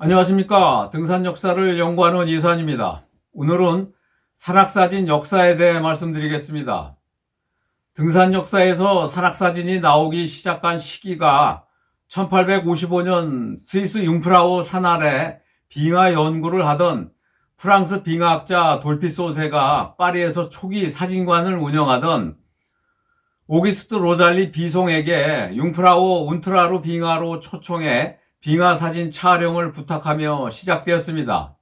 안녕하십니까. 등산 역사를 연구하는 이산입니다. 오늘은 산악사진 역사에 대해 말씀드리겠습니다. 등산 역사에서 산악사진이 나오기 시작한 시기가 1855년 스위스 융프라우 산 아래 빙하 연구를 하던 프랑스 빙하학자 돌피소세가 파리에서 초기 사진관을 운영하던 오기스트 로잘리 비송에게 융프라우 운트라루 빙하로 초청해 빙하 사진 촬영을 부탁하며 시작되었습니다.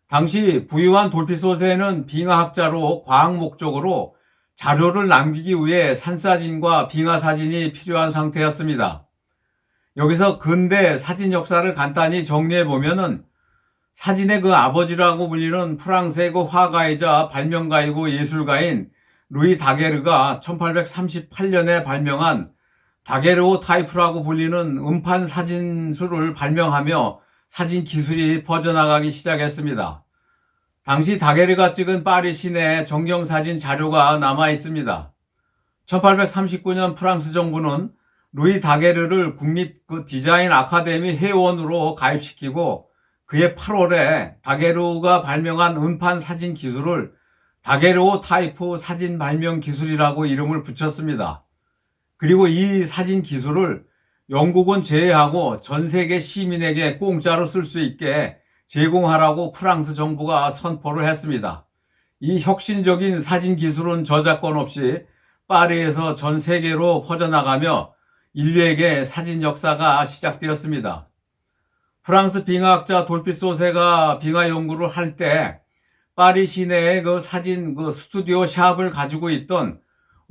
당시 부유한 돌피소세는 빙하학자로 과학 목적으로 자료를 남기기 위해 산사진과 빙하 사진이 필요한 상태였습니다. 여기서 근대 사진 역사를 간단히 정리해 보면은 사진의 그 아버지라고 불리는 프랑스의 그 화가이자 발명가이고 예술가인 루이 다게르가 1838년에 발명한 다게르오타이프라고 불리는 음판 사진술을 발명하며 사진 기술이 퍼져나가기 시작했습니다. 당시 다게르가 찍은 파리 시내 정경사진 자료가 남아 있습니다. 1839년 프랑스 정부는 루이 다게르를 국립 디자인 아카데미 회원으로 가입시키고 그해 8월에 다게르가 발명한 음판 사진 기술을 다게르오타이프 사진 발명 기술이라고 이름을 붙였습니다. 그리고 이 사진 기술을 영국은 제외하고 전 세계 시민에게 공짜로 쓸 수 있게 제공하라고 프랑스 정부가 선포를 했습니다. 이 혁신적인 사진 기술은 저작권 없이 파리에서 전 세계로 퍼져나가며 인류에게 사진 역사가 시작되었습니다. 프랑스 빙하학자 돌피소세가 빙하 연구를 할 때 파리 시내에 그 사진 스튜디오 샵을 가지고 있던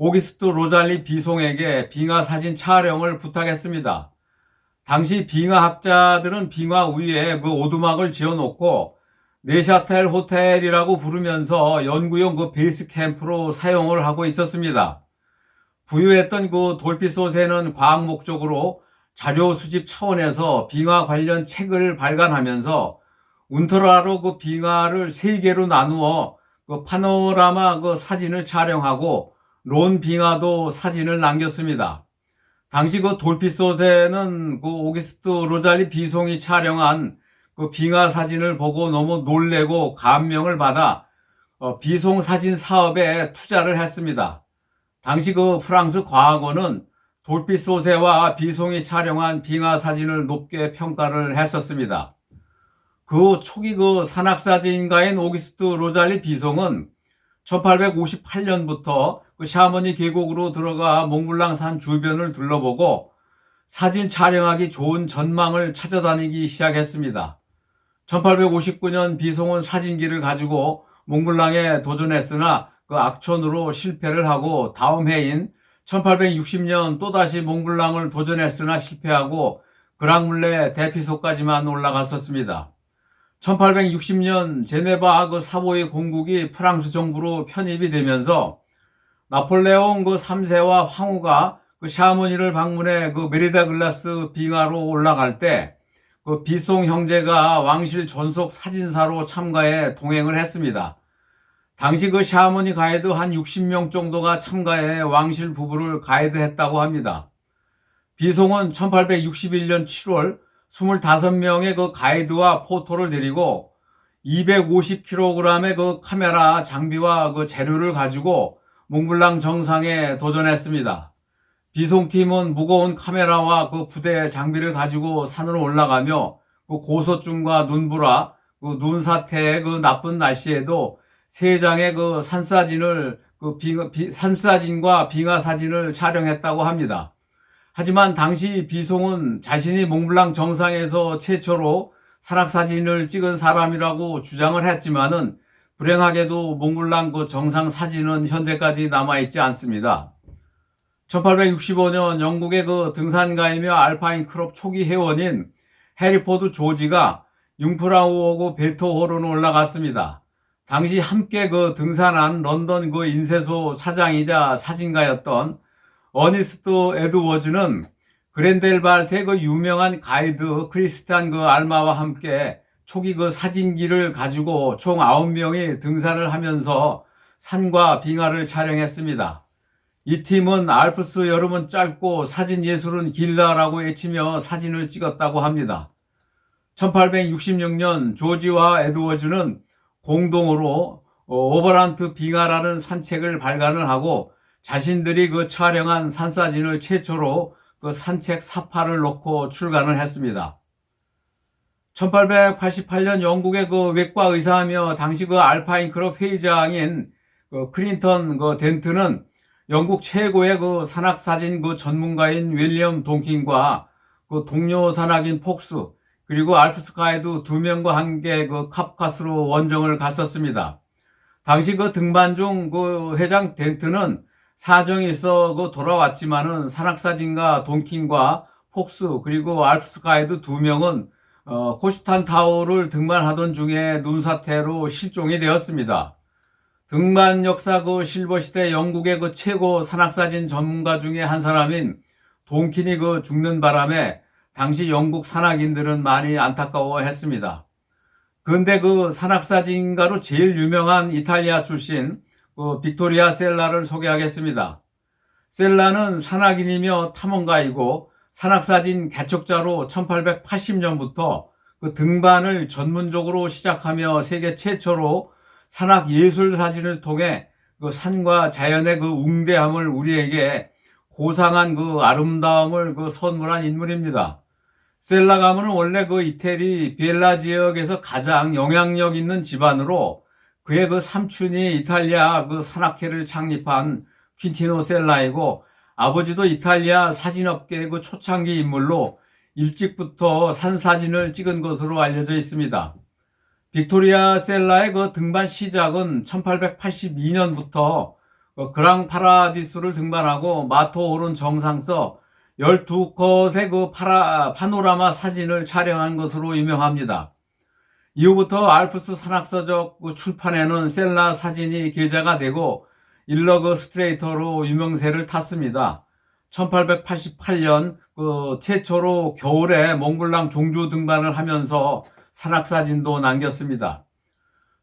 오기스트 로잘리 비송에게 빙하 사진 촬영을 부탁했습니다. 당시 빙하학자들은 빙하 위에 그 오두막을 지어놓고 네샤텔 호텔이라고 부르면서 연구용 베이스 캠프로 사용을 하고 있었습니다. 부유했던 돌피소세는 과학 목적으로 자료 수집 차원에서 빙하 관련 책을 발간하면서 운트라로 빙하를 3개로 나누어 파노라마 사진을 촬영하고 론 빙하도 사진을 남겼습니다. 당시 돌피소세는 오기스트 로잘리 비송이 촬영한 빙하 사진을 보고 너무 놀래고 감명을 받아 비송 사진 사업에 투자를 했습니다. 당시 프랑스 과학원은 돌피소세와 비송이 촬영한 빙하 사진을 높게 평가를 했었습니다. 초기 산악사진가인 오기스트 로잘리 비송은 1858년부터 샤머니 계곡으로 들어가 몽블랑 산 주변을 둘러보고 사진 촬영하기 좋은 전망을 찾아다니기 시작했습니다. 1859년 비송은 사진기를 가지고 몽블랑에 도전했으나 악천후로 실패를 하고 다음 해인 1860년 또다시 몽블랑을 도전했으나 실패하고 그랑물레 대피소까지만 올라갔었습니다. 1860년 제네바 사보이 공국이 프랑스 정부로 편입이 되면서 나폴레옹 3세와 황후가 샤머니를 방문해 메리다 글라스 빙하로 올라갈 때 비송 형제가 왕실 전속 사진사로 참가해 동행을 했습니다. 당시 샤머니 가이드 한 60명 정도가 참가해 왕실 부부를 가이드했다고 합니다. 비송은 1861년 7월 25명의 가이드와 포토를 데리고 250kg의 카메라 장비와 재료를 가지고 몽블랑 정상에 도전했습니다. 비송팀은 무거운 카메라와 부대 장비를 가지고 산으로 올라가며 고소증과 눈보라, 눈사태의 나쁜 날씨에도 3장의 산사진을 산사진과 빙하 사진을 촬영했다고 합니다. 하지만 당시 비송은 자신이 몽블랑 정상에서 최초로 산악사진을 찍은 사람이라고 주장을 했지만은 불행하게도 몽블랑 정상 사진은 현재까지 남아있지 않습니다. 1865년 영국의 등산가이며 알파인 클럽 초기 회원인 해리포드 조지가 융프라우하고 베토호로 올라갔습니다. 당시 함께 등산한 런던 인쇄소 사장이자 사진가였던 어니스트 에드워즈는 그랜델발트의 유명한 가이드 크리스탄 알마와 함께 초기 사진기를 가지고 총 9명이 등산을 하면서 산과 빙하를 촬영했습니다. 이 팀은 알프스 여름은 짧고 사진 예술은 길다라고 외치며 사진을 찍었다고 합니다. 1866년 조지와 에드워즈는 공동으로 오버란트 빙하라는 산책을 발간을 하고 자신들이 그 촬영한 산사진을 최초로 그 산책 사파를 놓고 출간을 했습니다. 1888년 영국의 그 외과 의사하며 당시 그 알파인 클럽 회장인 그 클린턴 그 덴트는 영국 최고의 그 산악사진 그 전문가인 윌리엄 돈킨과 그 동료 산악인 폭스 그리고 알프스 가이드 2명과 함께 그 카프카스로 원정을 갔었습니다. 당시 그 등반 중 그 회장 덴트는 사정이 있어 그 돌아왔지만은 산악사진가 돈킨과 폭스 그리고 알프스 가이드 2명은 코슈탄 타워를 등반하던 중에 눈사태로 실종이 되었습니다. 등반 역사 그 실버시대 영국의 그 최고 산악사진 전문가 중에 한 사람인 돈킨이 그 죽는 바람에 당시 영국 산악인들은 많이 안타까워했습니다. 그런데 그 산악사진가로 제일 유명한 이탈리아 출신 그 빅토리아 셀라를 소개하겠습니다. 셀라는 산악인이며 탐험가이고 산악사진 개척자로 1880년부터 그 등반을 전문적으로 시작하며 세계 최초로 산악 예술 사진을 통해 그 산과 자연의 그 웅대함을 우리에게 고상한 그 아름다움을 그 선물한 인물입니다. 셀라 가문은 원래 그 이태리 비엘라 지역에서 가장 영향력 있는 집안으로 그의 그 삼촌이 이탈리아 그 산악회를 창립한 퀸티노 셀라이고 아버지도 이탈리아 사진업계의 그 초창기 인물로 일찍부터 산 사진을 찍은 것으로 알려져 있습니다. 빅토리아 셀라의 그 등반 시작은 1882년부터 그랑 파라디스를 등반하고 마토오른 정상서 12컷의 그 파노라마 사진을 촬영한 것으로 유명합니다. 이후부터 알프스 산악서적 출판에는 셀라 사진이 게재가 되고 일러그 스트레이터로 유명세를 탔습니다. 1888년 그 최초로 겨울에 몽블랑 종주 등반을 하면서 산악사진도 남겼습니다.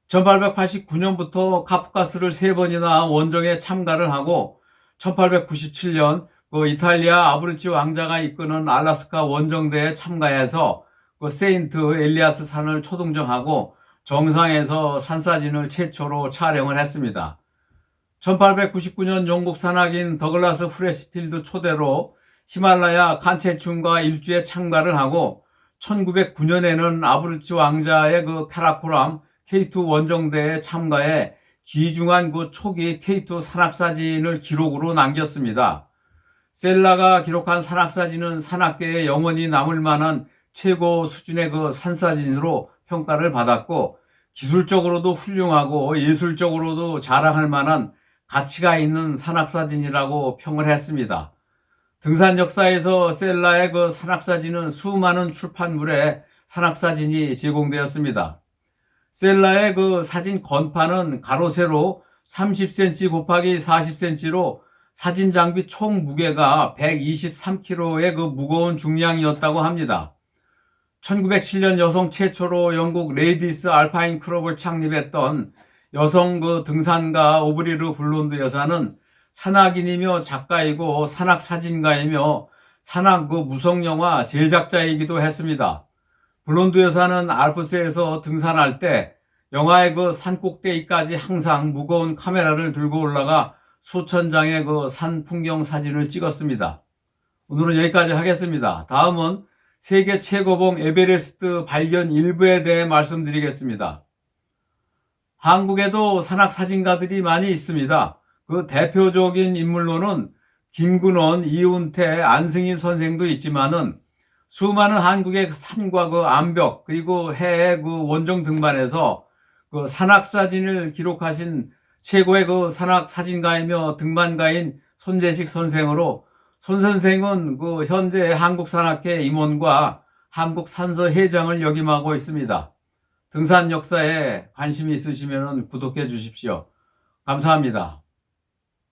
1889년부터 카프카스를 3번이나 원정에 참가를 하고 1897년 그 이탈리아 아브루치 왕자가 이끄는 알라스카 원정대에 참가해서 그 세인트 엘리아스 산을 초등정하고 정상에서 산사진을 최초로 촬영을 했습니다. 1899년 영국 산악인 더글라스 프레시필드 초대로 히말라야 칸체춘과 일주에 참가를 하고 1909년에는 아브루치 왕자의 그 카라코람 K2 원정대에 참가해 귀중한 그 초기 K2 산악사진을 기록으로 남겼습니다. 셀라가 기록한 산악사진은 산악계에 영원히 남을 만한 최고 수준의 그 산사진으로 평가를 받았고 기술적으로도 훌륭하고 예술적으로도 자랑할 만한 가치가 있는 산악사진이라고 평을 했습니다. 등산 역사에서 셀라의 그 산악사진은 수많은 출판물에 산악사진이 제공되었습니다. 셀라의 그 사진 건판은 가로 세로 30cm 곱하기 40cm로 사진 장비 총 무게가 123kg의 그 무거운 중량이었다고 합니다. 1907년 여성 최초로 영국 레이디스 알파인 클럽을 창립했던 여성 그 등산가 오브리르 블론드 여사는 산악인이며 작가이고 산악사진가이며 산악 그 무성영화 제작자이기도 했습니다. 블론드 여사는 알프스에서 등산할 때 영하의 그 산꼭대기까지 항상 무거운 카메라를 들고 올라가 수천 장의 그 산 풍경 사진을 찍었습니다. 오늘은 여기까지 하겠습니다. 다음은 세계 최고봉 에베레스트 발견 일부에 대해 말씀드리겠습니다. 한국에도 산악사진가들이 많이 있습니다. 그 대표적인 인물로는 김근원, 이운태, 안승인 선생도 있지만은 수많은 한국의 산과 그 암벽 그리고 해의 그 원정 등반에서 그 산악사진을 기록하신 최고의 그 산악사진가이며 등반가인 손재식 선생으로 손 선생은 그 현재 한국산악회 임원과 한국산서 회장을 역임하고 있습니다. 등산 역사에 관심이 있으시면 구독해 주십시오. 감사합니다.